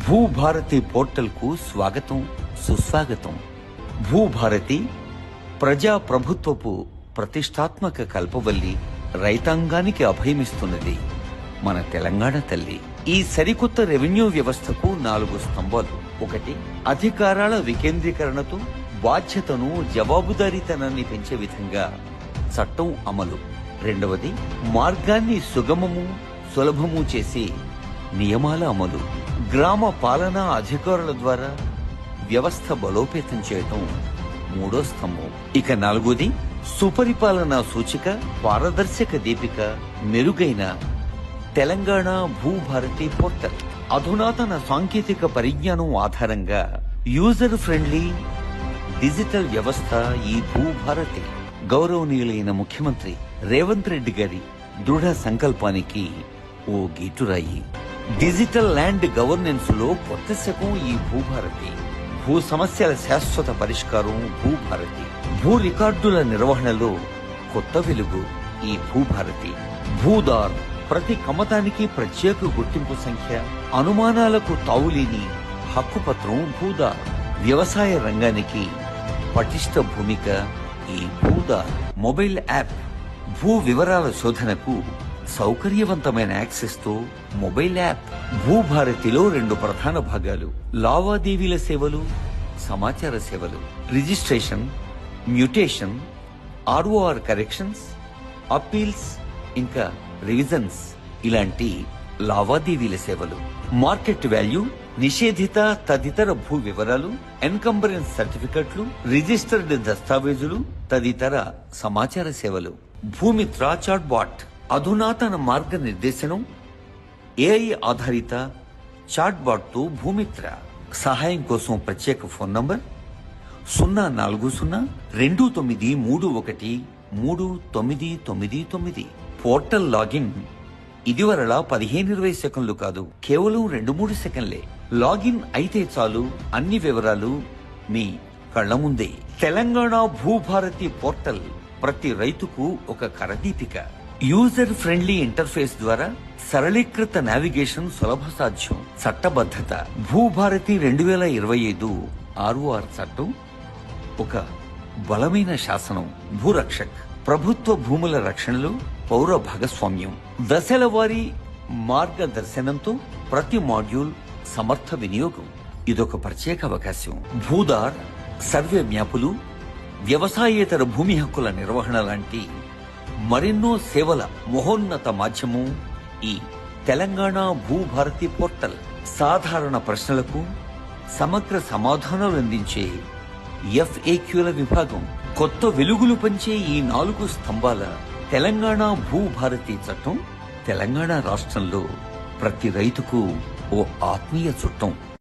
Bhubharati portal కు స్వాగతం, సుస్వాగతం. భూభారతి ప్రజా ప్రభుత్వపు ప్రతిష్టాత్మక కల్పవల్లి, రైతాంగానికి అభయమిస్తున్నది మన తెలంగాణ తల్లి. ఈ సరికొత్త రెవెన్యూ వ్యవస్థకు 4 స్తంభాలు. 1. అధికారాల వికేంద్రీకరణతో బాధ్యతను, జవాబుదారీతనాన్ని పెంచే విధంగా చట్టం అమలు. 2. మార్గాన్ని సుగమము, సులభము చేసి నియమాల అమలు. గ్రామ పాలనా అధికారుల ద్వారా వ్యవస్థ బలోపేతం చేయటం 3వ స్తంభం. ఇక 4ది సుపరిపాలనా సూచిక, పారదర్శక దీపిక, మెరుగైన తెలంగాణ భూభారతి పోర్టల్. అధునాతన సాంకేతిక పరిజ్ఞానం ఆధారంగా యూజర్ ఫ్రెండ్లీ డిజిటల్ వ్యవస్థ ఈ భూభారతి. గౌరవనీయులైన ముఖ్యమంత్రి రేవంత్ రెడ్డి గారి దృఢ సంకల్పానికి ఓ గీటురాయి. డిజిటల్ ల్యాండ్ గవర్నెన్స్ లో కొత్త శకం ఈ భూభారతి. భూ సమస్యల శాశ్వత పరిష్కారం భూభారతి. భూ రికార్డుల నిర్వహణలో కొత్త వెలుగు ఈ భూభారతి. భూదార్ ప్రతి కమతానికి ప్రత్యేక గుర్తింపు సంఖ్య, అనుమానాలకు తావులేని హక్కుపత్రం భూదార్. వ్యవసాయ రంగానికి పటిష్ట భూమిక ఈ భూదార్. మొబైల్ యాప్ భూ వివరాల శోధనకు సౌకర్యవంతమైన యాక్సెస్ తో మొబైల్ యాప్. భూభారతిలో 2 ప్రధాన భాగాలు: లావాదేవీల సేవలు, సమాచార సేవలు. Registration, mutation, ROR corrections, appeals, ఇంకా రివిజన్స్ ఇలాంటి లావాదేవీల సేవలు. మార్కెట్ వాల్యూ, నిషేధిత తదితర భూ వివరాలు, ఎన్కంబరెన్స్ సర్టిఫికెట్లు, రిజిస్టర్డ్ దస్తావేజులు తదితర సమాచార సేవలు. భూమిత్ర చాట్ బాట్ అధునాతన మార్గ నిర్దేశనం, ఏఐ ఆధారిత చాట్ బాట్ తో భూమిత్ర. సహాయం కోసం ప్రత్యేక ఫోన్ నంబర్ 04029313999. పోర్టల్ లాగిన్ ఇదివరలా 15-20 సెకండ్లు కాదు, కేవలం 2-3 సెకండ్లే. లాగిన్ అయితే చాలు, అన్ని వివరాలు మీ కళ్ల ముందే. తెలంగాణ భూభారతి పోర్టల్ ప్రతి రైతుకు ఒక కరదీపిక. యూజర్ ఫ్రెండ్లీ ఇంటర్ఫేస్ ద్వారా సరళీకృత నావిగేషన్ సులభ సాధ్యం. చట్టబద్ధత భూభారతి 2025 ఆర్ఓఆర్ చట్టం ఒక బలమైన శాసనం. భూరక్షక్ ప్రభుత్వ భూముల రక్షణలో పౌర భాగస్వామ్యం. దశల వారీ మార్గదర్శనంతో ప్రతి మాడ్యూల్ సమర్థ వినియోగం. ఇదొక ప్రత్యేక అవకాశం. భూదార్ సర్వే మ్యాపులు, వ్యవసాయేతర భూమి హక్కుల నిర్వహణ లాంటి మరెన్నో సేవల మహోన్నత మాధ్యమం ఈ తెలంగాణ భూభారతి పోర్టల్. సాధారణ ప్రశ్నలకు సమగ్ర సమాధానాలు అందించే FAQల విభాగం. కొత్త వెలుగులు పంచే ఈ 4 స్తంభాల తెలంగాణ భూభారతి చట్టం తెలంగాణ రాష్ట్రంలో ప్రతి రైతుకు ఓ ఆత్మీయ చుట్టం.